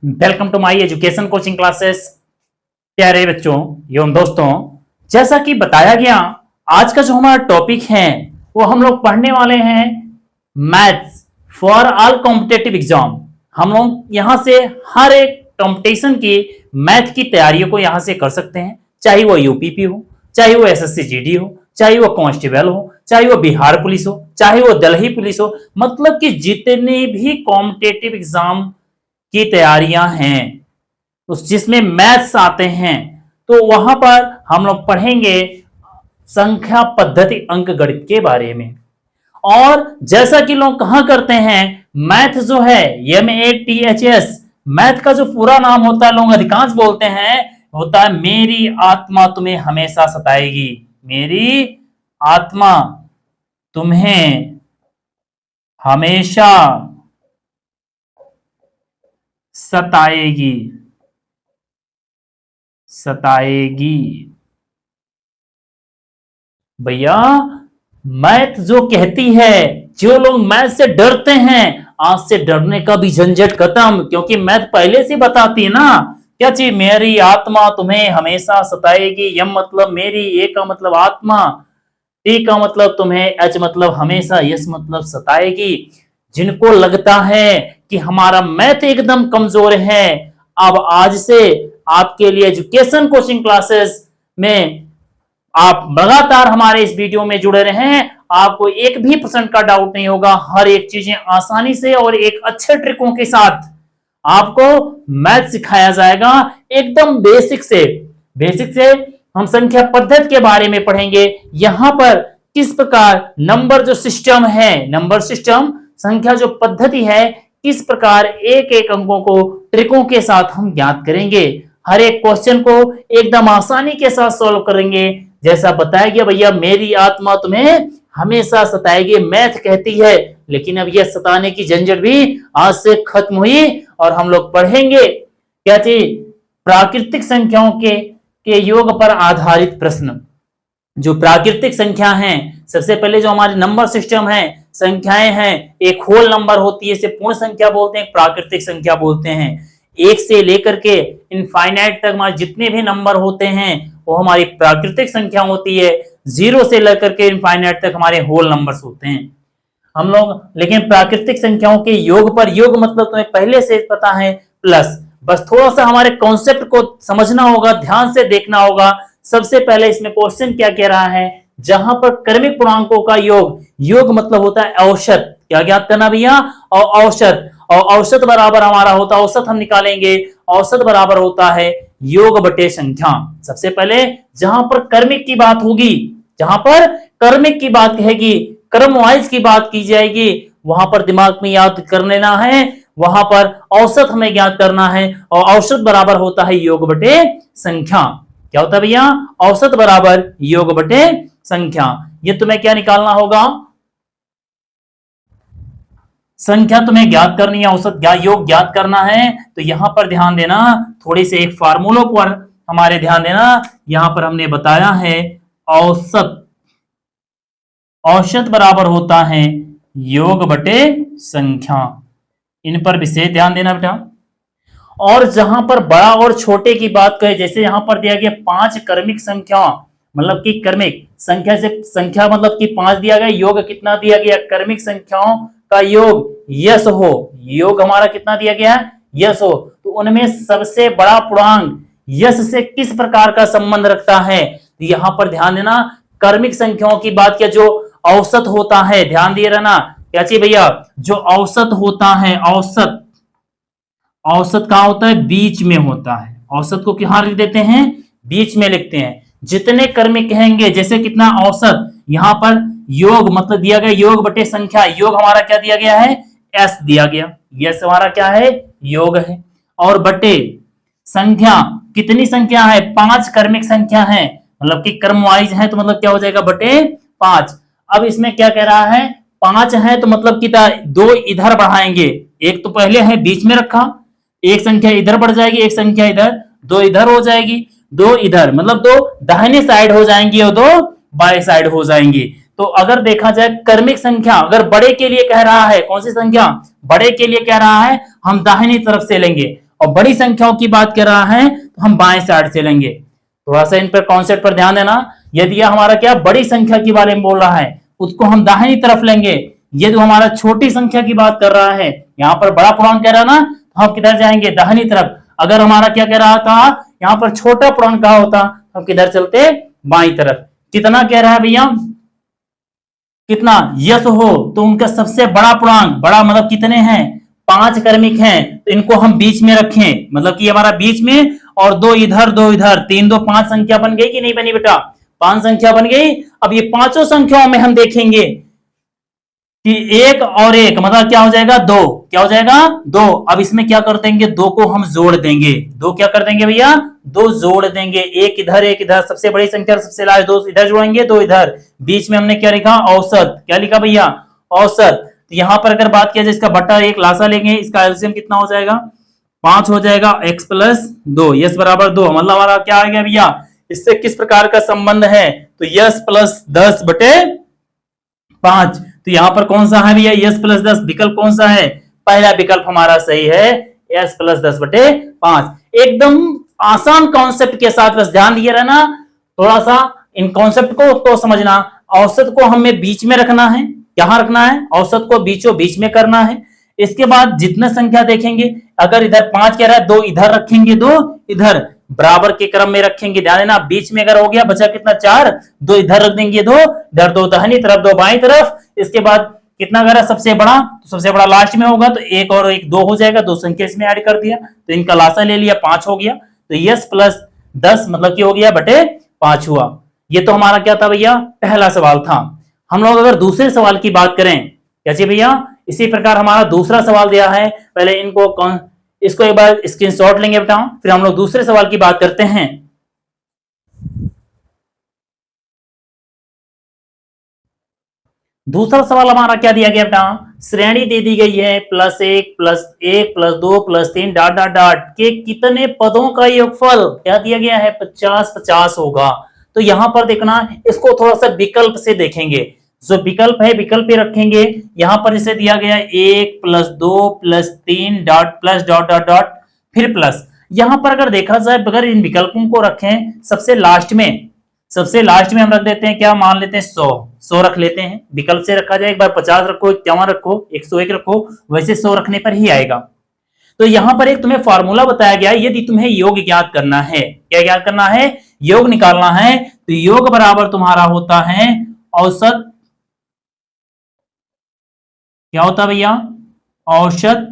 Welcome to my education coaching classes. प्यारे बच्चों एवं दोस्तों, जैसा कि बताया गया, आज का जो हमारा टॉपिक है वो हम लोग पढ़ने वाले हैं maths for all competitive exam. हम लोग यहां से हर एक कॉम्पिटिशन की मैथ की तैयारियों को यहां से कर सकते हैं, चाहे वो यूपीपी हो, चाहे वो एसएससी जीडी हो, चाहे वो कांस्टेबल हो, चाहे वो बिहार पुलिस हो, चाहे वो दिल्ली पुलिस हो, मतलब कि जितने भी कॉम्पिटेटिव एग्जाम की तैयारियां हैं उस जिसमें मैथ्स आते हैं, तो वहां पर हम लोग पढ़ेंगे संख्या पद्धति अंक गणित के बारे में। और जैसा कि लोग कहां करते हैं, मैथ जो है MATHS, मैथ का जो पूरा नाम होता है, लोग अधिकांश बोलते हैं, होता है मेरी आत्मा तुम्हें हमेशा सताएगी। मेरी आत्मा तुम्हें हमेशा सताएगी सताएगी। भैया मैथ जो कहती है, जो लोग मैथ से डरते हैं, आज से डरने का भी झंझट खत्म, क्योंकि मैथ पहले से बताती है ना क्या चीज, मेरी आत्मा तुम्हें हमेशा सताएगी। यम मतलब मेरी, ए का मतलब आत्मा, टी का मतलब तुम्हें, एच मतलब हमेशा, यस मतलब सताएगी। जिनको लगता है कि हमारा मैथ एकदम कमजोर है, अब आज से आपके लिए एजुकेशन कोचिंग क्लासेस में आप लगातार हमारे इस वीडियो में जुड़े रहें, आपको एक भी % का डाउट नहीं होगा। हर एक चीजें आसानी से और एक अच्छे ट्रिकों के साथ आपको मैथ सिखाया जाएगा, एकदम बेसिक से हम संख्या पद्धति के बारे में पढ़ेंगे। यहां पर किस प्रकार नंबर जो सिस्टम है, नंबर सिस्टम संख्या जो पद्धति है, किस प्रकार एक एक अंकों को ट्रिकों के साथ हम ज्ञात करेंगे। हर एक क्वेश्चन को एकदम आसानी के साथ सॉल्व करेंगे। जैसा बताया गया भैया, मेरी आत्मा तुम्हें हमेशा सताएगी, मैथ कहती है, लेकिन अब यह सताने की झंझट भी आज से खत्म हुई और हम लोग पढ़ेंगे क्या चीज, प्राकृतिक संख्याओं के योग पर आधारित प्रश्न। जो प्राकृतिक संख्या हैं, सबसे पहले जो हमारे नंबर सिस्टम है, संख्याएं हैं, एक होल नंबर होती है, इसे पूर्ण संख्या बोलते हैं, प्राकृतिक संख्या बोलते हैं। एक से लेकर के इनफाइनाइट तक हमारे जितने भी नंबर होते हैं वो हमारी प्राकृतिक संख्या होती है। 0 से लेकर के इनफाइनाइट तक हमारे होल नंबर्स होते हैं हम लोग। लेकिन प्राकृतिक संख्याओं के योग पर, योग मतलब तुम्हें पहले से पता है, प्लस, बस थोड़ा सा हमारे कॉन्सेप्ट को समझना होगा, ध्यान से देखना होगा। सबसे पहले इसमें क्वेश्चन क्या कह रहा है, जहां पर क्रमिक पूर्णांकों का योग, योग मतलब होता है औसत, क्या ज्ञात करना भैया, और औसत, और औसत बराबर हमारा होता है, औसत हम निकालेंगे, औसत बराबर होता है योग बटे संख्या। सबसे पहले जहां पर क्रमिक की बात होगी, जहां पर क्रमिक की बात कहेगी, क्रम वाइज की बात की जाएगी, वहां पर दिमाग में याद कर लेना है, वहां पर औसत हमें ज्ञात करना है, और औसत बराबर होता है योग बटे संख्या। क्या होता है भैया, औसत बराबर योग बटे संख्या। ये तुम्हें क्या निकालना होगा, संख्या तुम्हें ज्ञात करनी है, औसत योग ज्ञात करना है। तो यहां पर ध्यान देना, थोड़ी से एक फार्मूलों पर हमारे ध्यान देना। यहां पर हमने बताया है औसत, औसत बराबर होता है योग बटे संख्या। इन पर विशेष ध्यान देना बेटा। और जहां पर बड़ा और छोटे की बात कहे, जैसे यहां पर दिया गया 5 क्रमिक संख्या, मतलब कि क्रमिक संख्या से, संख्या मतलब कि 5 दिया गया, योग कितना दिया गया, क्रमिक संख्याओं का योग यस हो, योग हमारा कितना दिया गया है, यस हो, तो उनमें सबसे बड़ा पूर्णांक यस से किस प्रकार का संबंध रखता है। तो यहां पर ध्यान देना, क्रमिक संख्याओं की बात किया, जो औसत होता है, ध्यान दिए रहना, क्या चाहिए भैया, जो औसत होता है, औसत, औसत कहां होता है, बीच में होता है। औसत को कहां लिख देते हैं, बीच में लिखते हैं। जितने क्रमिक कहेंगे, जैसे कितना औसत, यहां पर योग मतलब दिया गया योग बटे संख्या, योग हमारा क्या दिया गया है, एस दिया गया, यस हमारा क्या है, योग है, और बटे संख्या, कितनी संख्या है, 5 क्रमिक संख्या है, मतलब कि क्रम वाइज है, तो मतलब क्या हो जाएगा, बटे 5। अब इसमें क्या कह रहा है, 5 है तो मतलब कितना, 2 इधर बढ़ाएंगे, एक तो पहले है बीच में रखा, एक संख्या इधर बढ़ जाएगी, एक संख्या इधर, 2 इधर हो जाएगी, 2 इधर, मतलब 2 दाहिने साइड हो जाएंगी और 2 बाएं साइड हो जाएंगी। तो अगर देखा जाए क्रमिक संख्या अगर बड़े के लिए कह रहा है, कौन सी संख्या, बड़े के लिए कह रहा है, हम दाहिनी तरफ से लेंगे, और बड़ी संख्याओं की बात कर रहा है तो हम बाएं साइड से लेंगे। थोड़ा सा इन पर कॉन्सेप्ट पर ध्यान देना। यदि यह हमारा क्या बड़ी संख्या के बारे में बोल रहा है उसको हम दाहिनी तरफ लेंगे। यदि हमारा छोटी संख्या की बात कर रहा है, यहाँ पर बड़ा पूर्णांक कह रहा है ना, तो हम किधर जाएंगे? दाहिनी तरफ। अगर हमारा क्या कह रहा था, यहाँ पर छोटा पूर्णांक कहा होता, हम किधर चलते? बाईं तरफ। कितना कह रहा है भैया? कितना? यस हो तो उनका सबसे बड़ा पूर्णांक, बड़ा मतलब कितने हैं? 5 क्रमिक हैं, तो इनको हम बीच में रखें, मतलब कि हमारा बीच में, और 2 इधर 2 इधर, 3 2 5 संख्या बन गई कि नहीं बनी बेटा? 5 संख्या बन गई। अब ये पांचों संख्याओं में हम देखेंगे कि 1 और 1 मतलब क्या हो जाएगा? 2। क्या हो जाएगा? 2। अब इसमें क्या कर देंगे? 2 को हम जोड़ देंगे। 2 क्या कर देंगे भैया? 2 जोड़ देंगे। एक इधर, सबसे बड़ी संख्या सबसे लास्ट, 2 इधर जोड़ेंगे, 2 इधर। बीच में हमने क्या लिखा? औसत। क्या लिखा भैया? औसत। तो यहां पर अगर बात किया जाए इसका बटा 1 लासा लेंगे, इसका एलसीएम कितना हो जाएगा? 5 हो जाएगा। x प्लस 2, यस बराबर 2, मतलब हमारा क्या आ गया भैया? इससे किस प्रकार का संबंध है? तो यस प्लस 10 बटे 5। तो यहां पर कौन सा है भैया? Yes plus 10। विकल्प कौन सा है? पहला विकल्प हमारा सही है, यस प्लस 10 बटे 5। एकदम आसान कॉन्सेप्ट के साथ बस ध्यान दिए रहना, थोड़ा सा इन कॉन्सेप्ट को तो समझना। औसत को हमें बीच में रखना है। यहां रखना है, औसत को बीचों बीच में करना है। इसके बाद जितने संख्या देखेंगे, अगर इधर 5 कह रहा है, 2 इधर रखेंगे, 2 इधर, बराबर के क्रम में रखेंगे। ध्यान देना, बीच में अगर हो गया, बचा कितना? 4, 2 इधर रख देंगे, 2 इधर, 2 दाहिनी तरफ, 2 बाईं तरफ। इसके बाद कितना करा? सबसे बड़ा, तो सबसे बड़ा लास्ट में होगा, तो 1 और 1 2 हो जाएगा, 2 संख्या इसमें ऐड कर दिया, तो इनका लासा ले लिया, 5 हो गया। तो यस प्लस 10 मतलब कि हो गया बटे 5 हुआ। ये तो हमारा क्या था भैया? पहला सवाल था। हम लोग अगर दूसरे सवाल की बात करें, कैसे भैया? इसी प्रकार हमारा दूसरा सवाल दिया है। पहले इसको एक बार स्क्रीनशॉट लेंगे बेटा, फिर हम लोग दूसरे सवाल की बात करते हैं। दूसरा सवाल हमारा क्या दिया गया बेटा? श्रेणी दे दी गई है +1 +1 +2 +3 डॉट डॉट डॉट के कितने पदों का योगफल क्या दिया गया है? 50 50 होगा। तो यहां पर देखना, इसको थोड़ा सा विकल्प से देखेंगे। जो विकल्प है विकल्प पे रखेंगे। यहां पर इसे दिया गया 1 +2 +3 dot plus dot dot dot फिर प्लस। यहां पर अगर देखा जाए, अगर इन विकल्पों को रखें सबसे लास्ट में हम रख देते हैं, क्या मान लेते हैं? 100 रख लेते हैं। विकल्प से रखा जाए, एक बार 50 रखो, 51 रखो, 101 रखो, वैसे 100 रखने पर ही आएगा। तो यहां पर एक तुम्हें फॉर्मूला बताया गया, यदि तुम्हें योग ज्ञात करना है, क्या ज्ञात करना है? योग निकालना है। तो योग बराबर तुम्हारा होता है औसत, क्या होता है भैया? औसत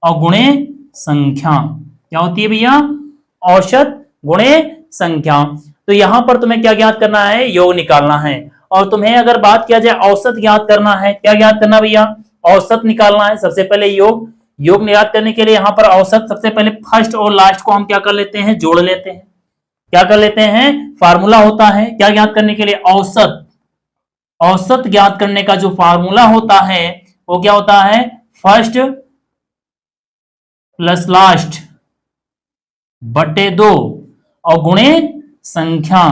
और गुणे संख्या। क्या होती है भैया? औसत गुणे संख्या। तो यहां पर तुम्हें क्या ज्ञात करना है? योग निकालना है। और तुम्हें अगर बात किया जाए औसत ज्ञात करना है, क्या ज्ञात करना भैया? औसत निकालना है। सबसे पहले योग ज्ञात करने के लिए यहां पर औसत, सबसे पहले फर्स्ट और लास्ट को हम क्या कर लेते हैं? जोड़ लेते हैं। क्या कर लेते हैं? फार्मूला होता है क्या ज्ञात करने के लिए? औसत ज्ञात करने का जो फार्मूला होता है वो क्या होता है? फर्स्ट प्लस लास्ट बटे 2 और गुणे संख्या।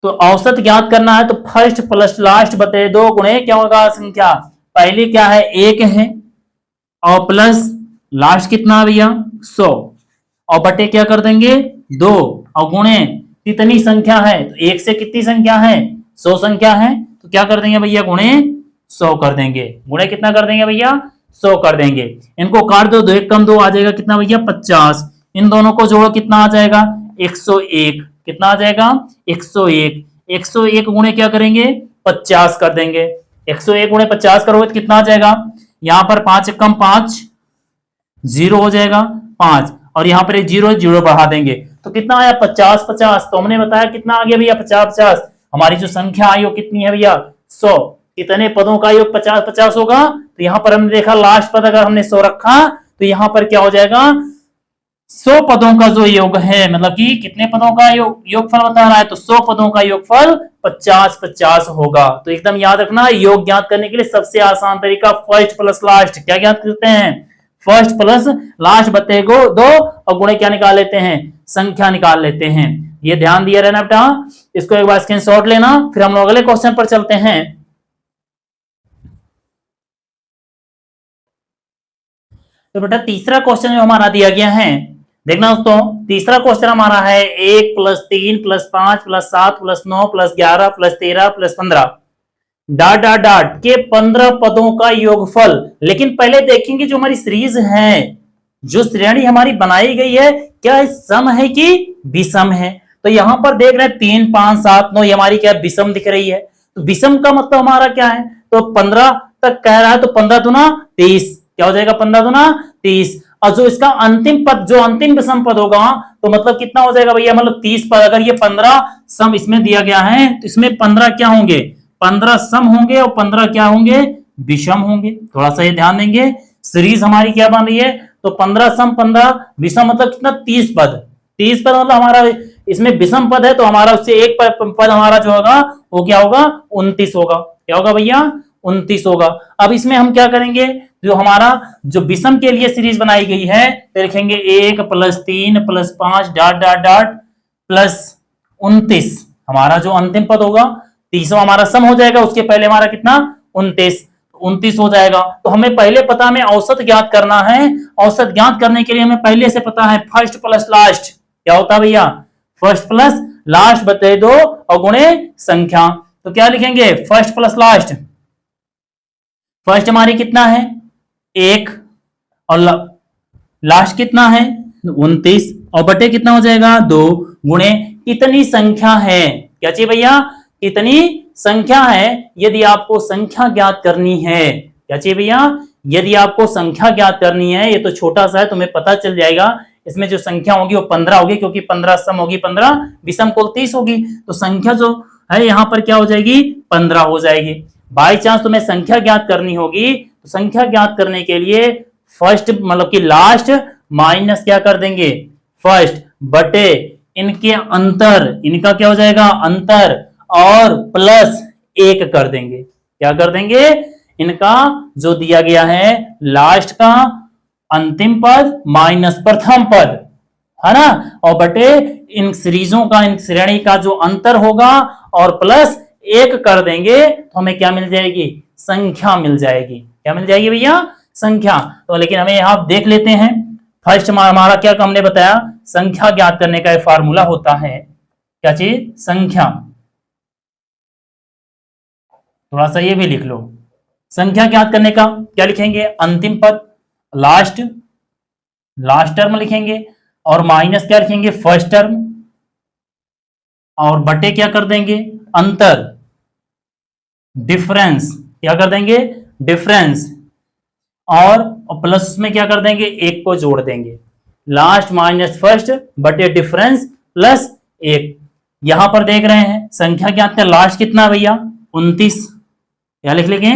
तो औसत ज्ञात करना है तो फर्स्ट प्लस लास्ट बटे 2 गुणे क्या होगा? संख्या। पहले क्या है? 1 है, और प्लस लास्ट कितना भैया? 100, और बटे क्या कर देंगे? 2, और गुणे कितनी संख्या है? तो 1 से कितनी संख्या है? 100 संख्या है, तो क्या कर देंगे भैया? गुणे 100 कर देंगे। गुणे कितना कर देंगे भैया? 100 कर देंगे। इनको काट दो, 2 1 कम 2 आ जाएगा कितना भैया? 50। इन दोनों को जोड़ो, कितना आ जाएगा? 101। कितना आ जाएगा? 101। 101 गुणे क्या करेंगे? 50 कर देंगे। 101 गुणे 50 करोगे तो कितना आ जाएगा? यहां पर 5 कम 5 0 हो जाएगा 5, और यहां पर एक 0 बढ़ा देंगे, तो कितना आया? 50 50। तो हमने बताया कितना आ गया भैया? 50 50। हमारी जो संख्या आई वो कितनी है भैया? 100। कितने पदों का योग 50 50 होगा? तो यहां पर हमने देखा लास्ट पद अगर हमने 100 रखा तो यहां पर क्या हो जाएगा? 100 पदों का जो योग है, मतलब कि कितने पदों का योगफल बता रहा है, तो 100 पदों का योगफल 50 50 होगा। तो एकदम याद रखना, योग ज्ञात करने के लिए सबसे आसान तरीका फर्स्ट प्लस लास्ट। क्या ज्ञात करते हैं? फर्स्ट प्लस लास्ट बटे 2 और गुणे क्या निकाल लेते हैं? संख्या निकाल लेते हैं। ये ध्यान दिया रहना बेटा। इसको एक बार स्क्रीनशॉट लेना, फिर हम लोग अगले क्वेश्चन पर चलते हैं। तो बेटा तीसरा क्वेश्चन जो हमारा दिया गया है, देखना दोस्तों, तीसरा क्वेश्चन हमारा है 1+3+5+7+9+11+13+15 डॉट डॉट डॉट के 15 पदों का योगफल। लेकिन पहले देखेंगे जो हमारी सीरीज है, जो श्रेणी हमारी बनाई गई है, क्या सम है कि विषम है। तो यहां पर देख रहे हैं 3, 5, 7, 9 ये हमारी क्या विषम दिख रही है। तो विषम का मतलब हमारा क्या है, तो 15 तक कह रहा है, तो 15 दूना 30, क्या हो जाएगा 15 दूना 30। और जो इसका अंतिम पद, जो अंतिम विषम पद होगा, तो मतलब कितना हो जाएगा भैया, मतलब 30 पद। अगर ये 15 सम इसमें दिया गया है, तो इसमें 15 क्या होंगे, 15 सम होंगे और 15 क्या होंगे, विषम होंगे। थोड़ा सा ये ध्यान देंगे, सीरीज हमारी क्या बन रही है, तो 15 सम 15 विषम, मतलब कितना 30 पद। 30 पद मतलब हमारा इसमें विषम पद है, तो हमारा उससे एक पद हमारा जो होगा वो क्या होगा, 29 होगा। क्या होगा भैया, 29 होगा। अब इसमें हम क्या करेंगे, जो हमारा जो विषम के लिए सीरीज बनाई गई है, तो लिखेंगे 1+3+5 डॉट डॉट डॉट +29 हमारा जो अंतिम पद होगा, 30 हमारा सम हो जाएगा, उसके पहले हमारा कितना 29 हो जाएगा। तो हमें पहले पता, हमें औसत ज्ञात करना है। औसत ज्ञात करने के लिए हमें पहले से पता है फर्स्ट प्लस लास्ट क्या होता है भैया, फर्स्ट प्लस लास्ट बटे 2 और गुणे संख्या। तो क्या लिखेंगे, फर्स्ट प्लस लास्ट, फर्स्ट हमारी कितना है 1 और लास्ट कितना है 29 और बटे कितना हो जाएगा 2 गुणे कितनी संख्या है, क्या चाहिए भैया, कितनी संख्या है। यदि आपको संख्या ज्ञात करनी है, क्या चाहिए भैया, यदि आपको संख्या ज्ञात करनी है, ये तो छोटा सा है, तुम्हें पता चल जाएगा। इसमें जो संख्या होगी वो 15 होगी, क्योंकि 15 सम होगी, 15 विषम कुल 30 होगी। तो संख्या जो है यहाँ पर क्या हो जाएगी, 15 हो जाएगी। बाई चांस तुम्हें संख्या ज्ञात करनी होगी, तो संख्या ज्ञात करने के लिए फर्स्ट मतलब कि लास्ट माइनस क्या कर देंगे, फर्स्ट बटे इनके अंतर, इनका क्या हो जाएगा अंतर, और प्लस 1 कर देंगे। क्या कर देंगे, इनका जो दिया गया है लास्ट का अंतिम पद माइनस प्रथम पद, है ना, और बटे इन सीरीजों का, इन श्रेणी का जो अंतर होगा, और प्लस 1 कर देंगे, तो हमें क्या मिल जाएगी, संख्या मिल जाएगी। क्या मिल जाएगी भैया, संख्या। तो लेकिन हमें यहां देख लेते हैं, फर्स्ट हमारा क्या हमने बताया, संख्या ज्ञात करने का फार्मूला होता है, क्या चीज, संख्या। थोड़ा सा ये भी लिख लो, संख्या ज्ञात करने का क्या लिखेंगे, अंतिम पद लास्ट, लास्ट टर्म लिखेंगे, और माइनस क्या लिखेंगे, फर्स्ट टर्म, और बटे क्या कर देंगे, अंतर, डिफरेंस, क्या कर देंगे, डिफरेंस, और प्लस उसमें क्या कर देंगे, 1 को जोड़ देंगे। लास्ट माइनस फर्स्ट बटे डिफरेंस प्लस 1। यहां पर देख रहे हैं संख्या ज्ञात का लास्ट कितना भैया 29, क्या लिख लेंगे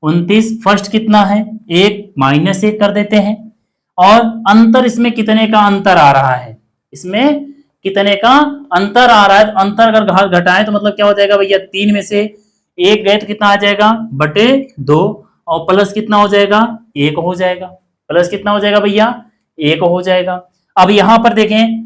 29, फर्स्ट कितना है 1 माइनस 1 कर देते हैं, और अंतर इसमें कितने का अंतर आ रहा है, इसमें कितने का अंतर आ रहा है। तो अंतर अगर घटाएं तो मतलब क्या हो जाएगा भैया, 3 में से 1 गए तो कितना आ जाएगा बटे 2, और प्लस कितना हो जाएगा 1 हो जाएगा, प्लस कितना हो जाएगा भैया 1 हो जाएगा। अब यहां पर देखें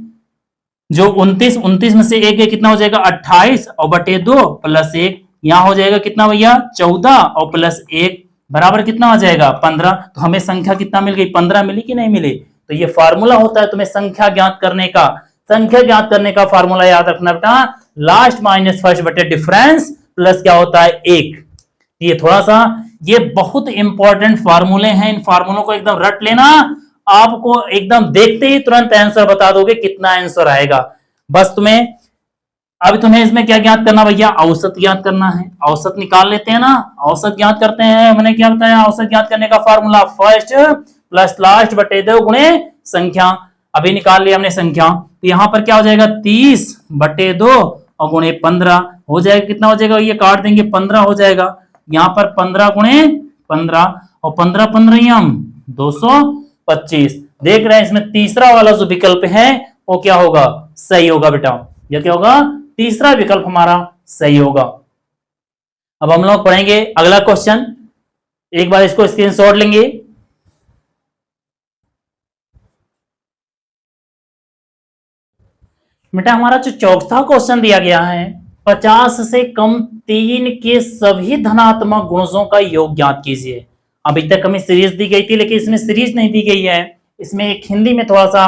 जो 29 में से 1 गए कितना हो जाएगा 28, और बटे 2 प्लस 1, यहां हो जाएगा कितना भैया 14, और प्लस 1 बराबर कितना आ जाएगा 15। तो हमें संख्या कितना मिल गई 15 मिली कि नहीं मिली। तो ये फार्मूला होता है तुम्हें संख्या ज्ञात करने का, संख्या ज्ञात करने का फार्मूला याद रखना बेटा, लास्ट माइनस फर्स्ट बटे डिफरेंस प्लस क्या होता है 1। ये थोड़ा सा ये बहुत इंपॉर्टेंट फार्मूले हैं, इन फार्मूलों को एकदम रट लेना, आपको एकदम देखते ही तुरंत आंसर बता दोगे कितना आंसर आएगा। बस तुम्हें अब तुम्हें इसमें क्या ज्ञात करना भैया, औसत ज्ञात करना है। औसत निकाल लेते हैं ना, औसत ज्ञात करते हैं। मैंने क्या बताया, औसत ज्ञात करने का फार्मूला फर्स्ट प्लस लास्ट बटे 2 गुणे संख्या। अभी निकाल लिया हमने संख्या, तो यहां पर क्या हो जाएगा 30 बटे 2 और गुणे 15 हो जाएगा, कितना हो जाएगा ये काट देंगे 15 हो जाएगा। यहाँ पर 15 गुणे 15 और 15 15 225। देख रहे हैं इसमें तीसरा वाला जो विकल्प है वो क्या होगा, सही होगा बेटा। यह क्या होगा, तीसरा विकल्प हमारा सही होगा। अब हम लोग पढ़ेंगे अगला क्वेश्चन, एक बार इसको स्क्रीनशॉट लेंगे। बेटा हमारा जो चौथा क्वेश्चन दिया गया है, 50 से कम 3 के सभी धनात्मक गुणजों का योग ज्ञात कीजिए। अभी तक हमें सीरीज दी गई थी, लेकिन इसमें सीरीज नहीं दी गई है, इसमें एक हिंदी में थोड़ा सा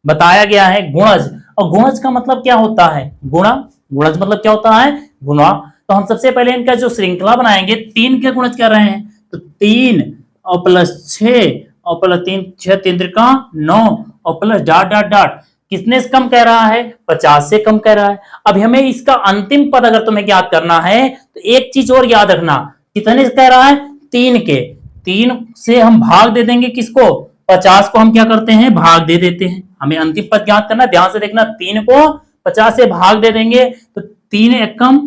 बताया गया है गुणज। और गुणज का मतलब क्या होता है? गुणा। गुणज मतलब क्या होता है? गुणा। तो हम सबसे पहले इनका जो श्रृंखला बनाएंगे, 3 के गुणज कर रहे हैं, तो 3 और प्लस 6 और प्लस 3, 6 3 त्रिका 9 और प्लस डॉट डॉट डॉट, कितने से कम कह रहा है? 50 से कम कह रहा है। अब हमें इसका अंतिम पद अगर तुम्हें याद करना है तो एक चीज और याद रखना, कितने से कह रहा है? 3 के। 3 से हम भाग दे देंगे किसको? 50 को हम क्या करते हैं? भाग दे देते हैं। हमें अंतिम पद याद करना, ध्यान से देखना, 3 को 50 से भाग दे देंगे तो 3 एकम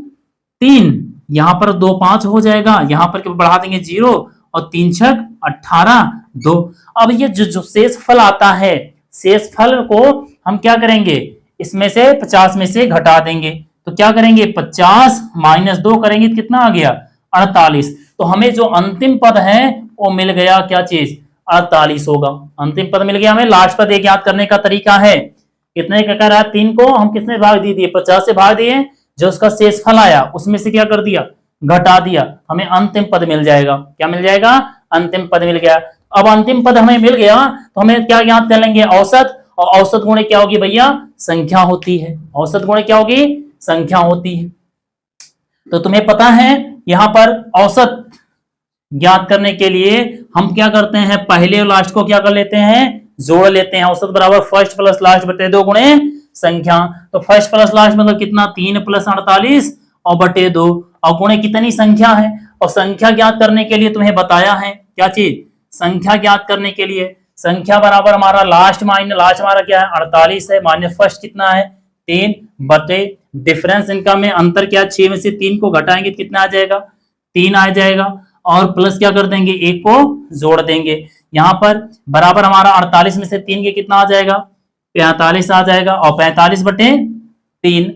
3, यहां पर 2 5 हो जाएगा, यहां पर बढ़ा देंगे 0 और 3 छक 18 2। अब ये जो शेष फल आता है, शेष फल को हम क्या करेंगे? इसमें से 50 में से घटा देंगे, तो क्या करेंगे? 50 माइनस 2 करेंगे तो कितना आ गया? 48। तो हमें जो अंतिम पद है वो मिल गया, क्या चीज? 48 होगा। अंतिम पद मिल गया हमें। लास्ट पद एक याद करने का तरीका है, कितने का रहा? 3 को हम किसने भाग दिए? 50 से भाग दिए, जो उसका शेष फल आया उसमें से क्या कर दिया? घटा दिया। हमें अंतिम पद मिल जाएगा। क्या मिल जाएगा? अंतिम पद मिल गया। अब अंतिम पद हमें मिल गया तो हमें क्या याद कर लेंगे? औसत। और औसत गुणे क्या होगी भैया? संख्या होती है। औसत गुणे क्या होगी? संख्या होती है। तो तुम्हें पता है यहां पर औसत ज्ञात करने के लिए हम क्या करते हैं? पहले और लास्ट को क्या कर लेते हैं? जोड़ लेते हैं। औसत बराबर फर्स्ट प्लस लास्ट बटे 2 गुणे संख्या। तो फर्स्ट प्लस लास्ट मतलब कितना? 3 प्लस 48 और बटे 2 और गुणे कितनी संख्या है। और संख्या ज्ञात करने के लिए तुम्हें बताया है क्या चीज? संख्या ज्ञात करने के लिए संख्या बराबर हमारा लास्ट माइनस लास्ट हमारा क्या है? 48 है, माइनस फर्स्ट कितना है? 3 बटे डिफरेंस इनका में अंतर क्या? 6 में से 3 को घटाएंगे कितना आ जाएगा? 3 आ जाएगा। और प्लस क्या कर देंगे? 1 को जोड़ देंगे। यहां पर बराबर हमारा 48 में से 3 के कितना आ जाएगा? 45 आ जाएगा। और 45 बटे 3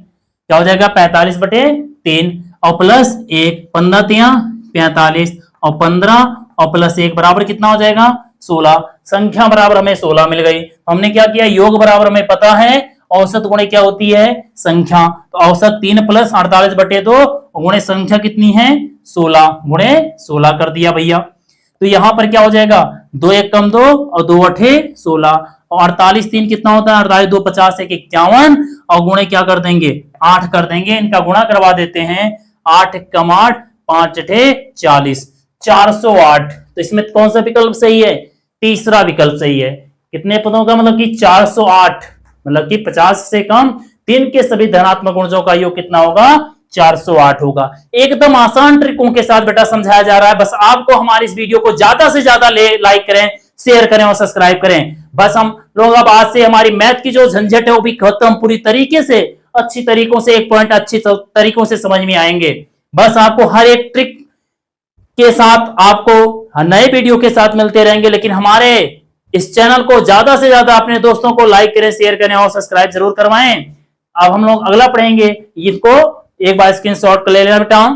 क्या हो जाएगा? 45 बटे 3 और प्लस 1, 15 तिया 45 और 15 और प्लस 1 बराबर कितना हो जाएगा? 16। संख्या बराबर हमें 16 मिल गई। हमने क्या किया? योग बराबर हमें पता है, औसत गुणे क्या होती है? संख्या। तो औसत 3 प्लस 48 बटे 2 गुणे संख्या कितनी है? 16 गुणे 16 कर दिया भैया। तो यहां पर क्या हो जाएगा? 2 1 कम 2 और 2 8 16 और 48 3 कितना होता है? 48 2 50 1 51 और गुणे क्या कर देंगे? 8 कर देंगे। इनका गुणा करवा देते हैं। 8 कम 8 5 8 40 408। तो इसमें कौन सा विकल्प सही है? तीसरा विकल्प सही है। कितने पदों का? मतलब कि 408, मतलब कि 50 से कम 3 के सभी धनात्मक गुणजों का योग कितना होगा? 408 होगा। एकदम आसान ट्रिकों के साथ बेटा समझाया जा रहा है। बस आपको हमारी इस वीडियो को ज्यादा से ज्यादा लाइक करें, शेयर करें और सब्सक्राइब करें। बस हम लोग अब आज से हमारी मैथ की जो झंझट है वो भी खत्म, पूरी तरीके से अच्छी तरीकों से एक पॉइंट अच्छी तरीकों से समझ में आएंगे। बस आपको हर एक ट्रिक के साथ आपको नए वीडियो के साथ मिलते रहेंगे। लेकिन हमारे इस चैनल को ज्यादा से ज्यादा अपने दोस्तों को लाइक करें, शेयर करें और सब्सक्राइब जरूर करवाएं। अब हम लोग अगला पढ़ेंगे, इसको एक बार स्क्रीनशॉट कर ले लेना बेटा।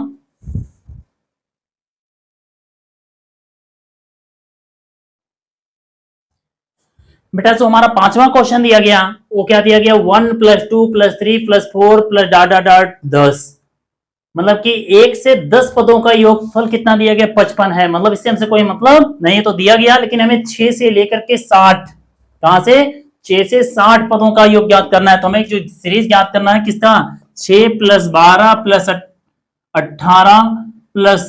बेटा जो हमारा 5वां क्वेश्चन दिया गया वो क्या दिया गया? 1 + 2 + 3 + 4 + डॉट डॉट डॉट 10, मतलब कि 1 से 10 पदों का योगफल कितना दिया गया? 55 है। मतलब इससे हमसे कोई मतलब नहीं तो दिया गया, लेकिन हमें 6 से लेकर के 60, कहां से? 6 से 60 पदों का योग ज्ञात करना है। तो हमें जो सीरीज ज्ञात करना है किसका? 6 + 12 + 18 +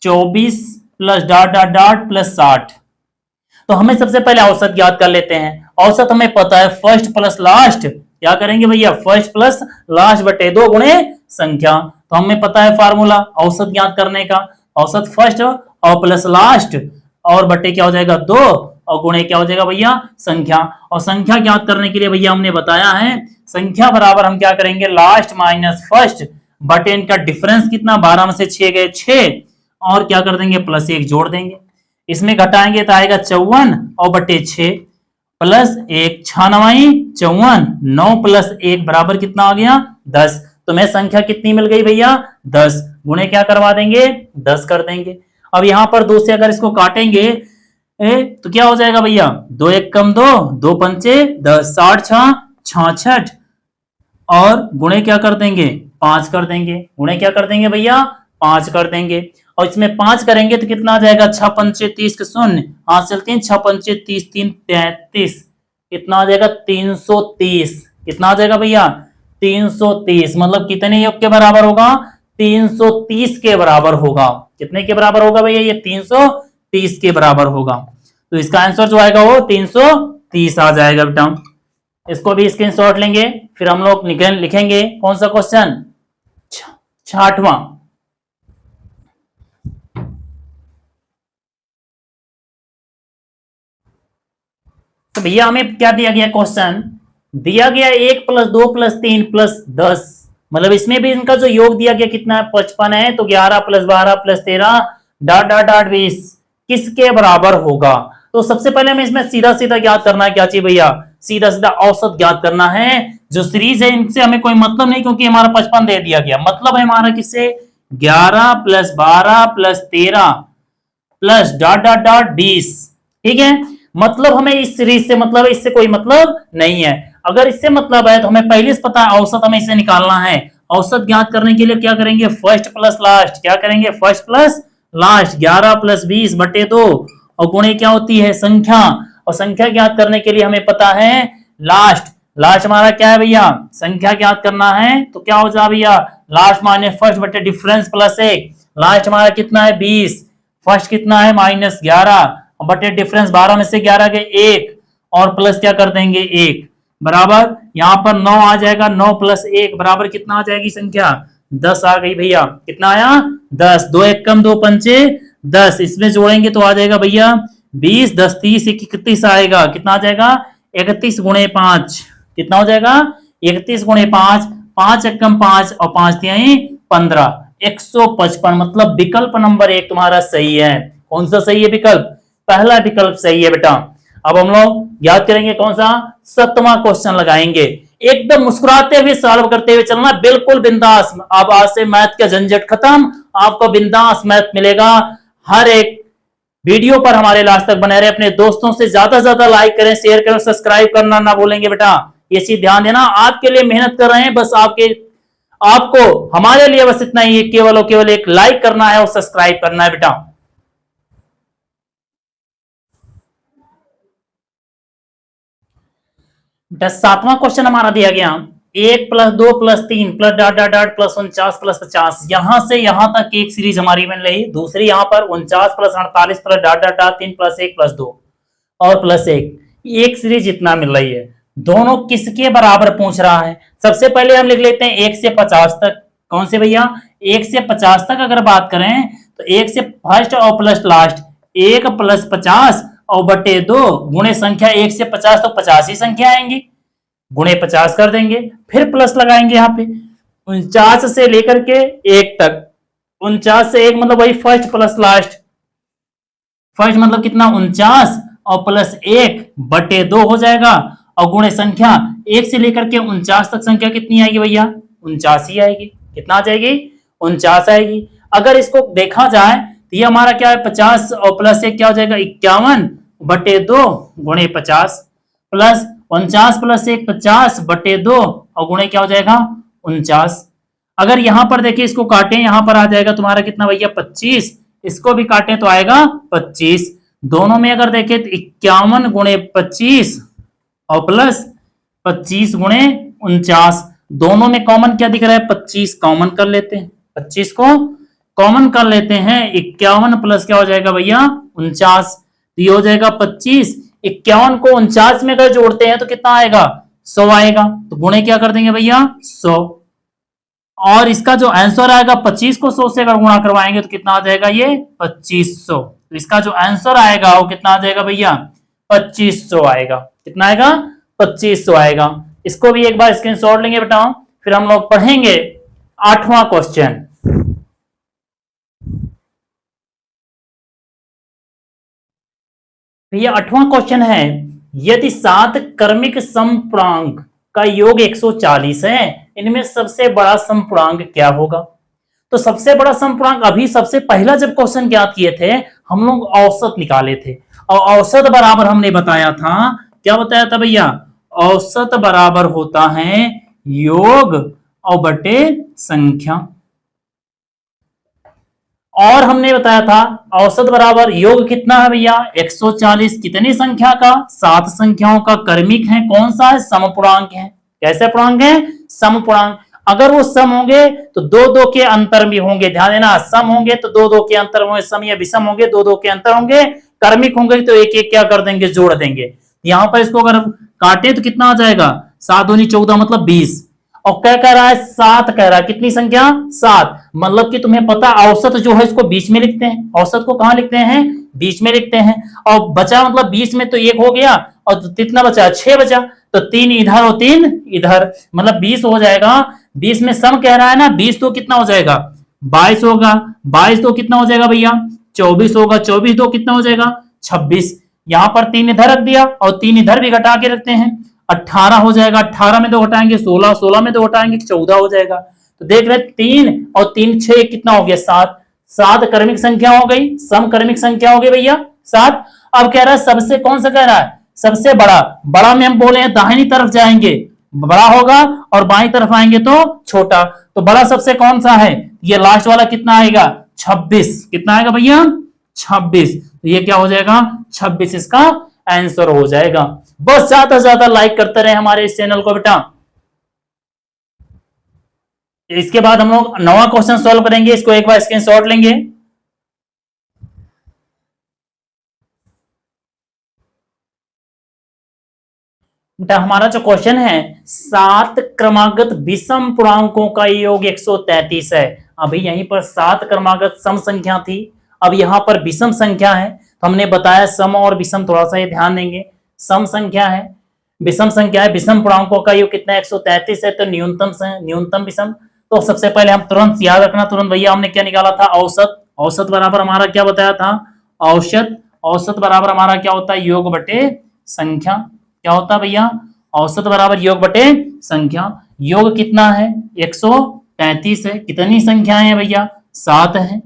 24 + डॉट डॉट डॉट + 60। तो हमें सबसे पहले औसत ज्ञात कर लेते हैं। औसत हमें पता है फर्स्ट प्लस लास्ट, क्या करेंगे भैया? फर्स्ट प्लस लास्ट बटे 2 गुणे संख्या। तो हमें पता है फार्मूला औसत ज्ञात करने का। औसत फर्स्ट और प्लस लास्ट और बटे क्या हो जाएगा? 2 और गुणे क्या हो जाएगा भैया? संख्या। और संख्या ज्ञात करने के लिए भैया हमने बताया है संख्या बराबर हम क्या करेंगे? लास्ट माइनस फर्स्ट बटे इनका डिफरेंस कितना? 12 में से 6 गए 6 और क्या कर देंगे? प्लस 1 जोड़ देंगे। इसमें घटाएंगे तो आएगा 54 और बटे 6 प्लस 1 6 9 54 9 + 1 बराबर कितना आ गया? 10। तुम्हें संख्या कितनी मिल गई भैया? 10 गुणे क्या करवा देंगे? 10 कर देंगे। अब यहां पर 2 से अगर इसको काटेंगे तो क्या हो जाएगा भैया? 2 1 कम 2 2 पंचे 10 60 6 66 और गुणे क्या कर देंगे? 5 कर देंगे। गुणे क्या कर देंगे भैया? 5 कर देंगे। और इसमें 5 करेंगे तो कितना आ जाएगा, 6 पंचे 30 के शून्य, हाथ चलते हैं, 6 पंचे 30, 3 33, कितना आ जाएगा 330। कितना आ जाएगा भैया 330, मतलब कितने योग के बराबर होगा, 330 के बराबर होगा। कितने के बराबर होगा भैया, ये 330 के बराबर होगा। तो इसका आंसर जो आएगा वो 330 आ जाएगा बेटा। इसको भी स्क्रीनशॉट लेंगे, फिर हम लोग लिखेंगे कौन सा क्वेश्चन, 6वां। तो भैया हमें क्या दिया गया, क्वेश्चन दिया गया 1 + 2 + 3 + 10, मतलब इसमें भी इनका जो योग दिया गया कितना है, 55 है, तो 11 + 12 + 13 डॉट डॉट डॉट 20 किसके बराबर होगा। तो सबसे पहले हमें इसमें सीधा सीधा ज्ञात करना है, क्या चाहिए भैया, सीधा सीधा औसत ज्ञात करना है। जो सीरीज है इनसे हमें कोई मतलब नहीं, क्योंकि हमारा 55 दे दिया गया, मतलब है हमारा किससे, 11 + 12 + 13 प्लस डॉट डॉट डॉट 20। ठीक है, मतलब हमें इस सीरीज से मतलब है, इससे कोई मतलब नहीं है। अगर इससे मतलब है तो हमें पहले से पता है औसत हमें इसे निकालना है। औसत ज्ञात करने के लिए क्या करेंगे, फर्स्ट प्लस लास्ट, क्या करेंगे, फर्स्ट प्लस लास्ट, 11 + 20 बटे 2, और गुणे क्या होती है, संख्या, और संख्या ज्ञात करने के लिए हमें पता है लास्ट। लास्ट हमारा क्या है भैया, संख्या ज्ञात करना है, तो क्या हो जाए भैया, लास्ट माने फर्स्ट बटे डिफरेंस प्लस 1। लास्ट हमारा कितना है 20, फर्स्ट कितना है -11, बटे डिफरेंस 12 में से 11 गए 1, और प्लस क्या कर देंगे 1, बराबर यहां पर 9 आ जाएगा, 9 + 1 बराबर कितना आ जाएगी संख्या, 10 आ गई भैया। कितना आया 10, 2 1 कम 2 पंचे 10, इसमें जोड़ेंगे तो आ जाएगा भैया 20, 10 30 31 आएगा। कितना आ जाएगा 31 × 5, कितना हो जाएगा 31 × 5, 5 1 5 और 5 3 15, 155, मतलब विकल्प नंबर 1 तुम्हारा सही है। कौन सा सही है विकल्प, पहला विकल्प सही है बेटा। अब हम लोग याद करेंगे कौन सा, 7वां क्वेश्चन लगाएंगे। एकदम मुस्कुराते हुए सॉल्व करते हुए चलना, बिल्कुल बिंदास। अब आज से मैथ का झंझट खत्म, आपको बिंदास मैथ मिलेगा। हर एक वीडियो पर हमारे लास्ट तक बने रहे, अपने दोस्तों से ज्यादा लाइक करें, शेयर करें, सब्सक्राइब करना ना भूलेंगे बेटा। ये चीज ध्यान देना, आपके लिए मेहनत कर रहे हैं, बस आपको हमारे लिए बस इतना ही, केवल और केवल एक लाइक करना है और सब्सक्राइब करना है बेटा। बेटा 7वां क्वेश्चन हमारा दिया गया, 1 + 2 + 3 + डॉट डॉट डॉट +49 + 50, यहां से यहां तक एक सीरीज हमारी बन रही, दूसरी यहां पर 49 + 48 + डॉट डॉट डॉट 3 + 1 + 2 और +1, एक सीरीज इतना मिल रही है। दोनों किसके बराबर पूछ रहा है। सबसे पहले हम लिख लेते हैं 1 से 50 तक। कौन से भैया, 1 से 50 तक अगर बात करें तो 1 से फर्स्ट और प्लस लास्ट, 1 + 50 और बटे 2 गुणे संख्या 1 से 50, तो 50 ही संख्या आएंगी, गुणे 50 कर देंगे, फिर प्लस लगाएंगे यहाँ पे 49 से लेकर के 1 तक। 49 से 1 मतलब वही फर्स्ट प्लस लास्ट, फर्स्ट मतलब कितना 49 और +1 बटे 2 हो जाएगा, और गुणे संख्या 1 से लेकर के 49 तक संख्या कितनी आएगी भैया, 49 ही आएगी। कितना आ जाएगी 49 आएगी। अगर इसको देखा जाए तो ये हमारा क्या है 50 और +1 क्या हो जाएगा 51 बटे 2 गुणे 50, प्लस 49 + 1 50 बटे 2 और गुणे क्या हो जाएगा 49। अगर यहां पर देखिए इसको काटें, यहां पर आ जाएगा तुम्हारा कितना भैया 25, इसको भी काटें तो आएगा 25। दोनों में अगर देखें तो 51 × 25 और प्लस 25 × 49, दोनों में कॉमन क्या दिख रहा है 25, कॉमन कर लेते हैं, 25 को कॉमन कर लेते हैं, 51 प्लस क्या हो जाएगा भैया 49, तो ये हो जाएगा 25। 51 को 49 में अगर जोड़ते हैं तो कितना आएगा 100 आएगा, तो गुणे क्या कर देंगे भैया 100, और इसका जो आंसर आएगा 25 को 100 से अगर गुणा करवाएंगे तो कितना आ जाएगा ये 2500। तो इसका जो आंसर आएगा वो कितना आ जाएगा भैया 2500 आएगा। कितना आएगा 2500 आएगा। इसको भी एक बार स्क्रीनशॉट लेंगे बेटा, फिर हम लोग पढ़ेंगे 8वां क्वेश्चन। भैया 8वां क्वेश्चन है, यदि 7 क्रमिक समपूर्णांक का योग 140 है, इनमें सबसे बड़ा समपूर्णांक क्या होगा। तो सबसे बड़ा समपूर्णांक, अभी सबसे पहला जब क्वेश्चन ज्ञात किए थे हम लोग औसत निकाले थे, और औसत बराबर हमने बताया था, क्या बताया था भैया, औसत बराबर होता है योग और बटे संख्या। और हमने बताया था औसत बराबर योग कितना है भैया 140, कितनी संख्या का 7 संख्याओं का कर्मिक है, कौन सा है समपूर्णांक है। कैसे पूर्णांक है समपूर्णांक। अगर वो सम होंगे तो दो दो के अंतर भी होंगे, ध्यान देना, सम होंगे तो दो दो के अंतर होंगे, सम या विषम होंगे दो दो के अंतर होंगे, कर्मिक होंगे तो एक एक क्या कर देंगे जोड़ देंगे। यहां पर इसको अगर काटे तो कितना आ जाएगा 7 दूनी 14 मतलब 20, और क्या कह रहा है 7 कह रहा है, कितनी संख्या 7, मतलब कि तुम्हें पता औसत जो है इसको बीच में लिखते हैं, औसत को कहां लिखते हैं बीच में लिखते हैं, और बचा मतलब 20 में तो एक हो गया और कितना बचा 6 बचा, तो 3 इधर और 3 इधर मतलब 20 हो जाएगा। 20 में सम कह रहा है ना, 20 तो कितना हो जाएगा 22 होगा, 22 तो कितना हो जाएगा भैया 24 होगा, 24 तो कितना हो जाएगा 26, यहां पर 3 इधर रख दिया और 3 इधर भी घटा के रखते हैं 18 हो जाएगा, 18 में 2 घटाएंगे 16, 16 में 2 घटाएंगे 14 हो जाएगा। तो देख रहे 3 और 3 6 कितना हो गया 7, 7 क्रमिक संख्या हो गई, सम क्रमिक संख्या हो गई भैया 7। अब कह रहा है सबसे कौन सा कह रहा है सबसे बड़ा, बड़ा में हम बोले हैं दाहिनी तरफ जाएंगे बड़ा होगा और बाई तरफ आएंगे तो छोटा, तो बड़ा सबसे कौन सा है, ये लास्ट वाला कितना आएगा 26, कितना आएगा भैया 26, तो ये क्या हो जाएगा 26 इसका आंसर हो जाएगा। बस ज्यादा से ज्यादा लाइक करते रहे हमारे इस चैनल को बेटा। इसके बाद हम लोग नवा क्वेश्चन सॉल्व करेंगे, इसको एक बार स्क्रीनशॉट लेंगे। बेटा हमारा जो क्वेश्चन है 7 क्रमागत विषम पूर्णांकों का योग 133 है। अभी यहीं पर 7 क्रमागत सम संख्या थी, अब यहां पर विषम संख्या है, तो हमने बताया सम और विषम थोड़ा सा ये ध्यान देंगे। सम संख्या है विषम संख्या है, विषम पूर्णांकों का योग कितना 133 है, तो न्यूनतम विषम। तो सबसे पहले हम तुरंत याद रखना, तुरंत भैया हमने क्या निकाला था औसत, औसत बराबर हमारा क्या बताया था औसत, औसत बराबर हमारा क्या होता है योग बटे संख्या, क्या होता है भैया औसत बराबर योग बटे संख्या। योग कितना है 133 है, कितनी संख्याएं हैं भैया 7 है,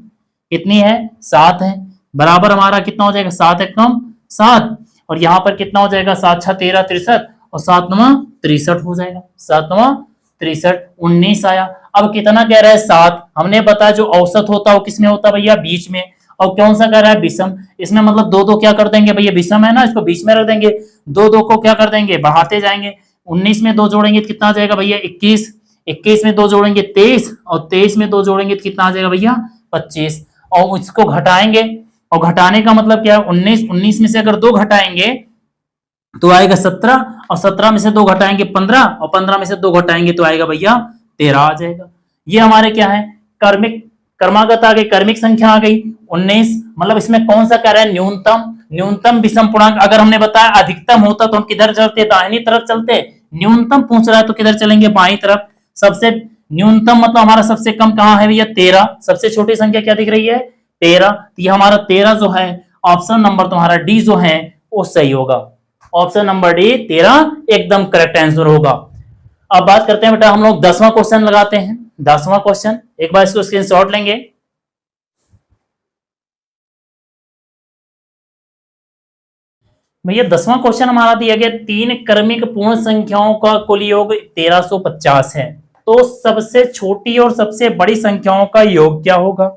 कितनी है 7 है, बराबर हमारा कितना हो जाएगा 7 एकम 7, और यहां पर कितना हो जाएगा 7 6 13 63 और 7 9 63 हो जाएगा, 7 9 63 19 आया। अब कितना कह रहा है 7, हमने बताया जो औसत होता है वो किसमें होता है भैया बीच में, और कौन सा कह रहा है विषम, इसमें मतलब दो दो क्या कर देंगे भैया विषम है ना इसको बीच में रख देंगे, दो दो को क्या कर देंगे बढ़ाते जाएंगे, 19 में 2 जोड़ेंगे तो कितना आ जाएगा भैया 21, 21 में 2 जोड़ेंगे 23 और 23 में 2 जोड़ेंगे तो कितना आ जाएगा भैया 25, और इसको घटाएंगे, और घटाने का मतलब क्या है 19 में से अगर 2 घटाएंगे तो आएगा 17, और 17 में से 2 घटाएंगे 15, और 15 में से 2 घटाएंगे तो आएगा भैया 13 आ जाएगा। ये हमारे क्या है कर्मिक, कर्मागत आ गई, कर्मिक संख्या आ गई 19, मतलब इसमें कौन सा कह रहा है न्यूनतम, न्यूनतम विषम पूर्णांक। अगर हमने बताया अधिकतम होता तो हम किधर चलते दाहिनी तरफ चलते, न्यूनतम पूछ रहा है तो किधर चलेंगे बाई तरफ। सबसे न्यूनतम मतलब हमारा सबसे कम कहां है भैया 13, सबसे छोटी संख्या क्या दिख रही है 13, ये हमारा 13 जो है ऑप्शन नंबर तुम्हारा डी जो है वो सही होगा, ऑप्शन नंबर डी 13 एकदम करेक्ट आंसर होगा। अब बात करते हैं बेटा हम लोग 10वां क्वेश्चन लगाते हैं, 10वां क्वेश्चन एक बार इसको स्क्रीनशॉट लेंगे। भैया 10वां क्वेश्चन हमारा दिया गया 3 क्रमिक पूर्ण संख्याओं का कुल योग 1350 है, तो सबसे छोटी और सबसे बड़ी संख्याओं का योग क्या होगा।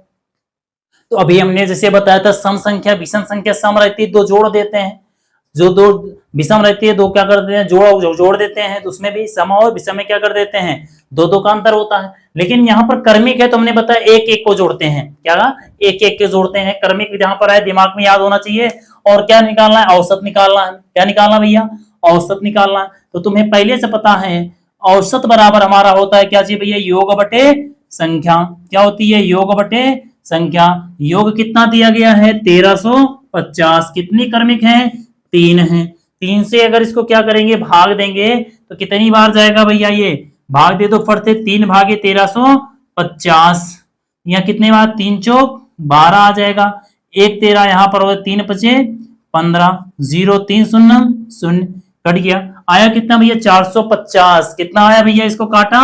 तो अभी हमने जैसे बताया था सम संख्या विषम संख्या सम रहती है 2 जोड़ देते हैं, जो 2 विषम रहती है 2 क्या कर देते हैं जोड़ देते हैं, तो उसमें भी सम और विषम में क्या कर देते हैं 2 2 का अंतर होता है। लेकिन यहाँ पर कर्मिक है तो हमने बताया एक एक को जोड़ते हैं, क्या एक एक के जोड़ते हैं, कर्मिक जहां पर है दिमाग में याद होना चाहिए, और क्या निकालना है औसत निकालना है, क्या निकालना भैया औसत निकालना है। तो तुम्हें पहले से पता है औसत बराबर हमारा होता है क्या चाहिए भैया योग बटे संख्या, क्या होती है योग बटे संख्या। योग कितना दिया गया है 1350, कितनी क्रमिक है 3 है, 3 से अगर इसको क्या करेंगे भाग देंगे तो कितनी बार जाएगा भैया ये भाग दे दो फट से 3 भागे 1350, यहाँ कितने बार 3 चौक 12 आ जाएगा, 1 13 यहाँ पर होगा 3 पचे 15, 0 3 0 0 कट गया, आया कितना भैया 450, कितना आया भैया इसको काटा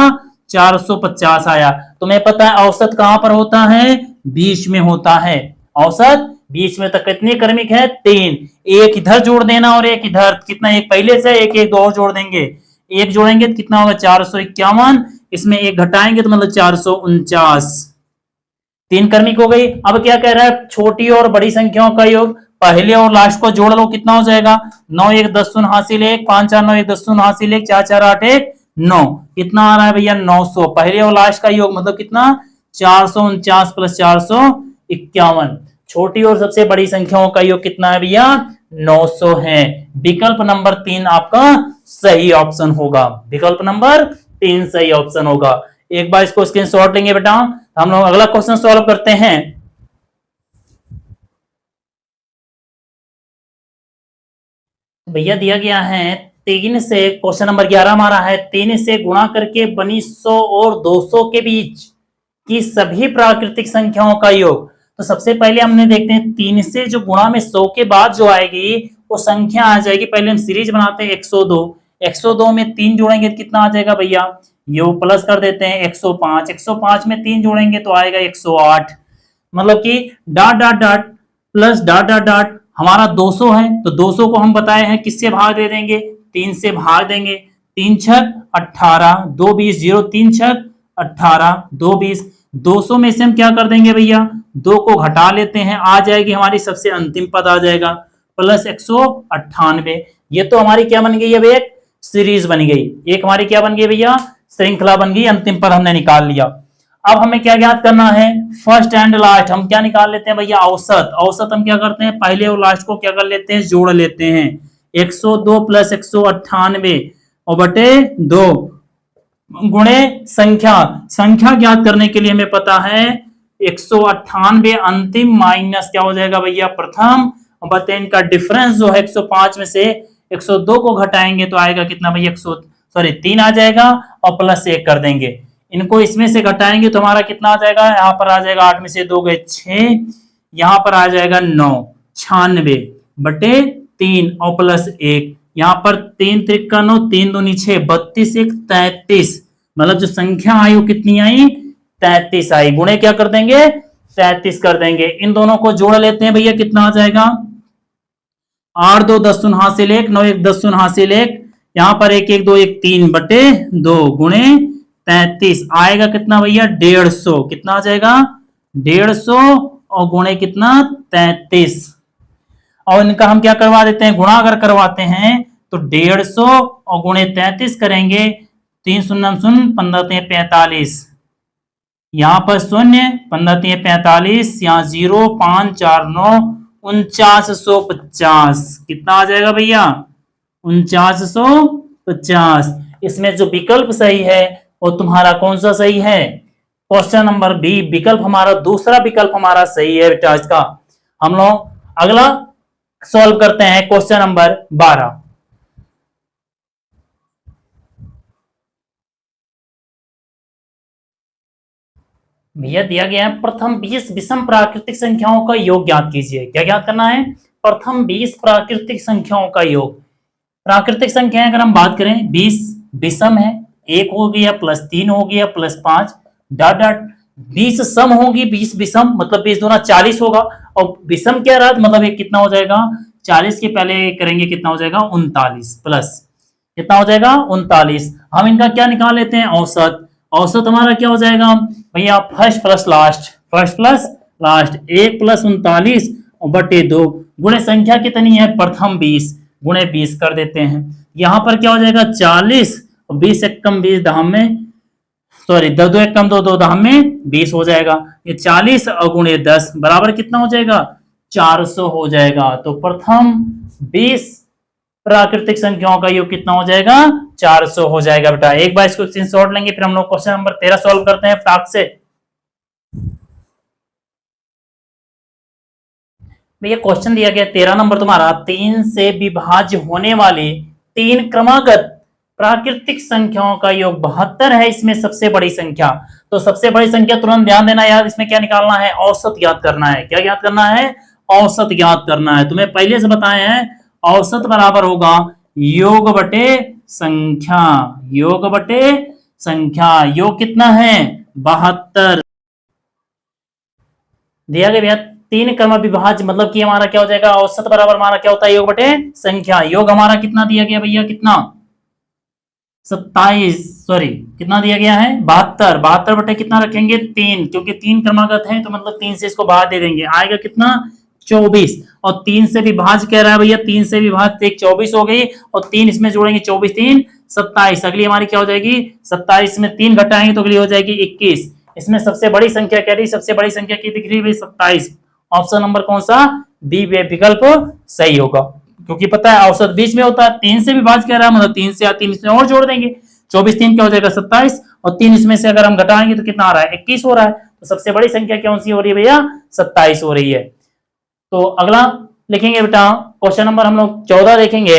450 आया। तुम्हें पता है औसत कहां पर होता है बीच में होता है, औसत बीच में। तो कितनी क्रमिक है 3, एक इधर जोड़ देना और एक इधर, कितना एक पहले से एक एक 2 और जोड़ देंगे, एक जोड़ेंगे तो कितना होगा 451, इसमें एक घटाएंगे तो मतलब 449, तीन क्रमिक हो गई। अब क्या कह रहा है, छोटी और बड़ी संख्याओं का योग, पहले और लास्ट को जोड़ लो, कितना हो जाएगा, 9 1 10 शून्य हासिल 1, 5 4 9 1 10 शून्य हासिल 1, 4 4 8 1 9, कितना आ रहा है भैया 900। पहले और लास्ट का योग मतलब कितना, 449 प्लस 451। छोटी और सबसे बड़ी संख्याओं का योग कितना है भैया, 900 है। विकल्प नंबर 3 आपका सही ऑप्शन होगा, विकल्प नंबर 3 सही ऑप्शन होगा। एक बार इसको स्क्रीनशॉट लेंगे बेटा, हम लोग अगला क्वेश्चन सॉल्व करते हैं। भैया दिया गया है 3 से, क्वेश्चन नंबर 11 हमारा है, 3 से गुणा करके बनी 100 और 200 के बीच की सभी प्राकृतिक संख्याओं का योग। तो सबसे पहले हमने देखते हैं 3 से जो गुणा में 100 के बाद जो आएगी वो संख्या आ जाएगी। पहले हम सीरीज बनाते हैं 102, 102 में 3 जोड़ेंगे तो कितना आ जाएगा भैया, योग प्लस कर देते हैं 105, 105 में 3 जोड़ेंगे तो आएगा 108। मतलब कि dot dot dot plus dot dot dot, हमारा 200 है तो 200 को हम बताए हैं किससे भाग दे देंगे, 3 से भाग देंगे, 3 छक 18, 2 20, 0 3 छक 18, 2 20, 200 में से हम क्या कर देंगे भैया, 2 को घटा लेते हैं, आ जाएगी हमारी सबसे अंतिम पद आ जाएगा प्लस 198। ये तो हमारी क्या बन गई, अब एक सीरीज बन गई, एक हमारी क्या बन गई भैया, श्रृंखला बन गई, अंतिम पद हमने निकाल लिया। अब हमें क्या ज्ञात करना है, फर्स्ट एंड लास्ट हम क्या निकाल लेते हैं भैया, औसत। औसत हम क्या करते हैं, पहले और लास्ट को क्या कर लेते हैं, जोड़ लेते हैं, 102 प्लस 198 और बटे 2 गुणे संख्या। संख्या ज्ञात करने के लिए हमें पता है 198 अंतिम माइनस क्या हो जाएगा भैया प्रथम, और बटे इनका डिफरेंस जो है 105 में से 102 को घटाएंगे तो आएगा कितना भैया, 3 आ जाएगा और प्लस 1 कर देंगे। इनको इसमें से घटाएंगे तो हमारा कितना आ जाएगा, यहाँ पर आ जाएगा 8 में से 2 गए 6, यहाँ पर आ जाएगा 9, 96 बटे 3 और प्लस 1, यहाँ पर 3 त्रिका 9, 3 दूनी 6, 32 1 33, मतलब जो संख्या आई वो कितनी आई, 33 आई। गुणे क्या कर देंगे, 33 कर देंगे। इन दोनों को जोड़ लेते हैं भैया, कितना आ जाएगा, 8 2 10 शून्य हासिल 1, 9 1 10 शून्य हासिल 1, यहाँ पर 1 1 2 1 3 बटे 2 गुणे 33 आएगा कितना भैया, 150। कितना आ जाएगा, 150 और गुणे कितना 33। और इनका हम क्या करवा देते हैं, गुणा अगर करवाते हैं तो 150 और गुणे 33 करेंगे, 3 शून्य शून्य 15 45, यहाँ पर शून्य 15 45, यहाँ 0 5 4 9 4950, कितना आ जाएगा भैया 4950। इसमें जो विकल्प सही है वो तुम्हारा कौन सा सही है, क्वेश्चन नंबर बी, विकल्प हमारा दूसरा विकल्प हमारा सही है बेटा। इसका हम लोग अगला सॉल्व करते हैं, क्वेश्चन नंबर 12। भैया दिया गया है प्रथम 20 विषम प्राकृतिक संख्याओं का योग ज्ञात कीजिए। क्या ज्ञात करना है, प्रथम 20 प्राकृतिक संख्याओं का योग। प्राकृतिक संख्याएं अगर हम बात करें 20 विषम है, 1 हो गया प्लस 3 हो गया प्लस 5 डॉट डॉट, 20 सम होगी 20 विषम, मतलब 20 दूना 40 होगा, और विषम क्या रहा मतलब ये कितना हो जाएगा, 40 के पहले करेंगे कितना हो जाएगा 39 प्लस कितना हो जाएगा 39। हम इनका क्या निकाल लेते हैं, औसत। औसत हमारा क्या हो जाएगा भैया, first plus last, first plus last, 1 plus 39 और बटे 2 गुणे संख्या कितनी है प्रथम 20 गुणे 20 कर देते हैं। यहां पर क्या हो जाएगा 40 और 20 एक कम 20 दाम में, सॉरी 2 2 एक कम 2 2 दाम में 20 हो जाएगा। ये 40 और गुणे 10 बराबर कितना हो जाएगा 400 हो जाएगा। तो प्रथम 20 प्राकृतिक संख्याओं का योग कितना हो जाएगा 400 हो जाएगा बेटा। एक बार इसको स्क्रीनशॉट लेंगे, फिर हम लोग क्वेश्चन नंबर 13 सॉल्व करते हैं फटाक से। भैया क्वेश्चन दिया गया 13 नंबर तुम्हारा, 3 से विभाज्य होने वाले 3 क्रमागत प्राकृतिक संख्याओं का योग 72 है। इसमें सबसे बड़ी संख्या, तो सबसे बड़ी संख्या तुरंत ध्यान देना यार, इसमें क्या निकालना है, औसत ज्ञात करना है। क्या ज्ञात करना है, औसत ज्ञात करना है। तुम्हें पहले से बताए हैं औसत बराबर होगा योग बटे संख्या, योग बटे संख्या। योग कितना है 72 दिया गया भैया। 3 क्रम विभाज्य मतलब कि हमारा क्या हो जाएगा, औसत बराबर हमारा क्या होता है योग बटे संख्या। योग हमारा कितना दिया गया भैया, कितना 27, सॉरी कितना दिया गया है 72, 72 बटे कितना रखेंगे 3, क्योंकि 3 क्रमागत है तो मतलब 3 से इसको भाग दे देंगे, आएगा कितना 24। और 3 से विभाज्य कह रहा है भैया, 3 से विभाज्य 24 हो गई, और 3 इसमें जोड़ेंगे 24 3 27, अगली हमारी क्या हो जाएगी 27 में 3 घटाएंगे तो अगली हो जाएगी 21। इसमें सबसे बड़ी संख्या कह रही, सबसे बड़ी संख्या की दिख रही है 27। ऑप्शन नंबर कौन सा, बी विकल्प सही होगा, क्योंकि पता है औसत बीच में होता है, 3 से विभाज्य कह रहा है मतलब 3 से या 3 इसमें और जोड़ देंगे, 24 3 क्या हो जाएगा 27, और 3 इसमें से अगर हम घटाएंगे तो कितना आ रहा है 21 हो रहा है, तो सबसे बड़ी संख्या कौन सी हो रही है भैया 27 हो रही है। तो अगला लिखेंगे बेटा क्वेश्चन नंबर हम लोग 14 देखेंगे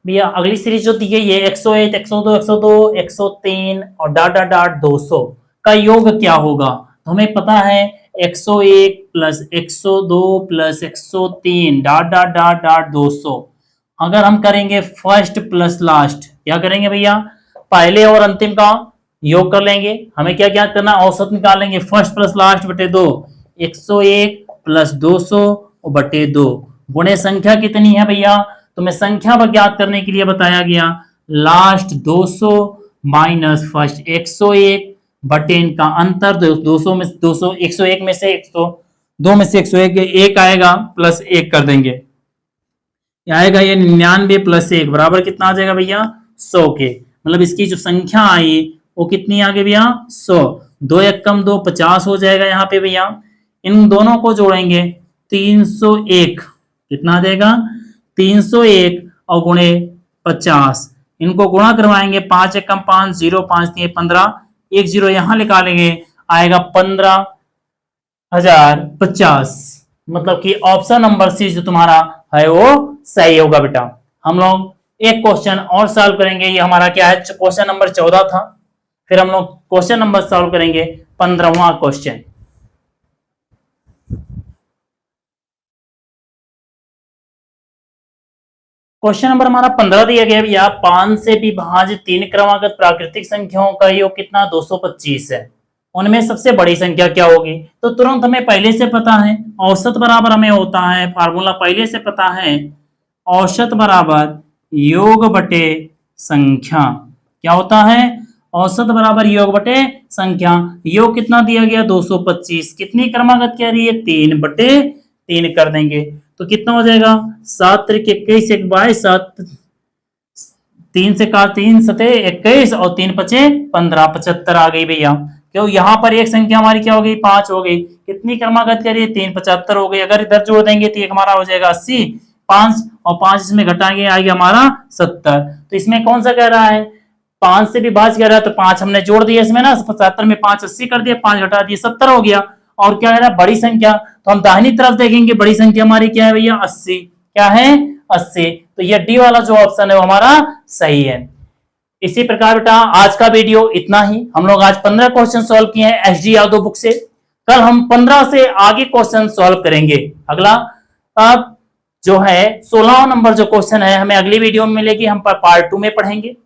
भैया। अगली सीरीज जो दी गई है 101, 102, 102, 103 और डॉट डॉट डॉट 200 का योग क्या होगा। तो हमें पता है 101 plus 102 plus 103 dot dot dot dot 200। अगर हम करेंगे फर्स्ट प्लस लास्ट, क्या करेंगे भैया पहले और अंतिम का योग कर लेंगे। हमें क्या क्या करना, औसत निकालेंगे, फर्स्ट प्लस लास्ट बटे 2, 101 प्लस 200 बटे 2 गुणे संख्या कितनी है भैया, तो मैं संख्या ज्ञात करने के लिए बताया गया लास्ट 200 माइनस फर्स्ट 101 बटे इनका अंतर 200 में 200 101 में से 102 में से 101 एक आएगा प्लस 1 कर देंगे, आएगा ये 99 प्लस 1 बराबर कितना आ जाएगा भैया 100 के, मतलब इसकी जो संख्या आई वो कितनी आ गई भैया 100। 2 1 कम 2 50 हो जाएगा यहाँ पे भैया। इन दोनों को जोड़ेंगे 301, कितना आ जाएगा 301 और गुणे 50, इनको गुणा करवाएंगे 5 1 कम 5 0 5 3 15, एक जीरो यहां निकालेंगे आएगा 15,050, मतलब कि ऑप्शन नंबर सी जो तुम्हारा है वो सही होगा बेटा। हम लोग एक क्वेश्चन और सॉल्व करेंगे, ये हमारा क्या है क्वेश्चन नंबर 14 था, फिर हम लोग क्वेश्चन नंबर सॉल्व करेंगे 15वां क्वेश्चन। क्वेश्चन नंबर हमारा 15 दिया गया भैया, 5 से विभाजित 3 क्रमागत प्राकृतिक संख्याओं का योग कितना 225 है, उनमें सबसे बड़ी संख्या क्या होगी। तो तुरंत हमें पहले से पता है औसत बराबर हमें होता है, फार्मूला पहले से पता है, औसत बराबर योग बटे संख्या, क्या होता है औसत बराबर योग बटे संख्या। योग कितना दिया गया 225, कितनी क्रमागत कह रही है 3 बटे 3 कर देंगे तो कितना हो जाएगा 7 त्रिक 21 1 22 7 3 से काट 3 सते 21 और 3 पचे 15 75 आ गई भैया। क्यों यहाँ पर एक संख्या हमारी क्या हो गई 5 हो गई, कितनी क्रमागत करिए 3 75 हो गई, अगर इधर जोड़ देंगे तो एक हमारा हो जाएगा 80, 5 और 5 इसमें घटाएंगे आएगा हमारा 70। तो इसमें कौन सा कह रहा है 5 से विभाज्य कह रहा है, तो 5 हमने जोड़ दिया इसमें ना 75 में 5 80 कर दिया, 5 घटा दिया 70 हो गया। और क्या कह रहा है बड़ी संख्या, तो हम दाहिनी तरफ देखेंगे बड़ी संख्या हमारी क्या है भैया 80, क्या है 80, तो ये डी वाला जो ऑप्शन है वो हमारा सही है। इसी प्रकार बेटा आज का वीडियो इतना ही, हम लोग आज 15 क्वेश्चन सॉल्व किए हैं एसडी यादव बुक से, कल हम 15 से आगे क्वेश्चन सॉल्व करेंगे। अगला अब जो है 16वां नंबर जो क्वेश्चन है हमें अगली वीडियो में मिलेगी, हम पार्ट 2 में पढ़ेंगे।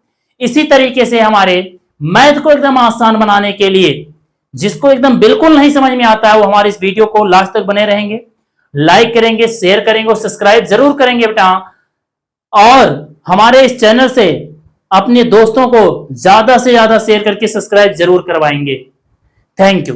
इसी तरीके से हमारे मैथ को एकदम आसान बनाने के लिए जिसको एकदम बिल्कुल नहीं समझ में आता है वो हमारे इस वीडियो को लास्ट तक बने रहेंगे, लाइक करेंगे, शेयर करेंगे और सब्सक्राइब जरूर करेंगे बेटा, और हमारे इस चैनल से अपने दोस्तों को ज्यादा से ज्यादा शेयर करके सब्सक्राइब जरूर करवाएंगे। Thank you.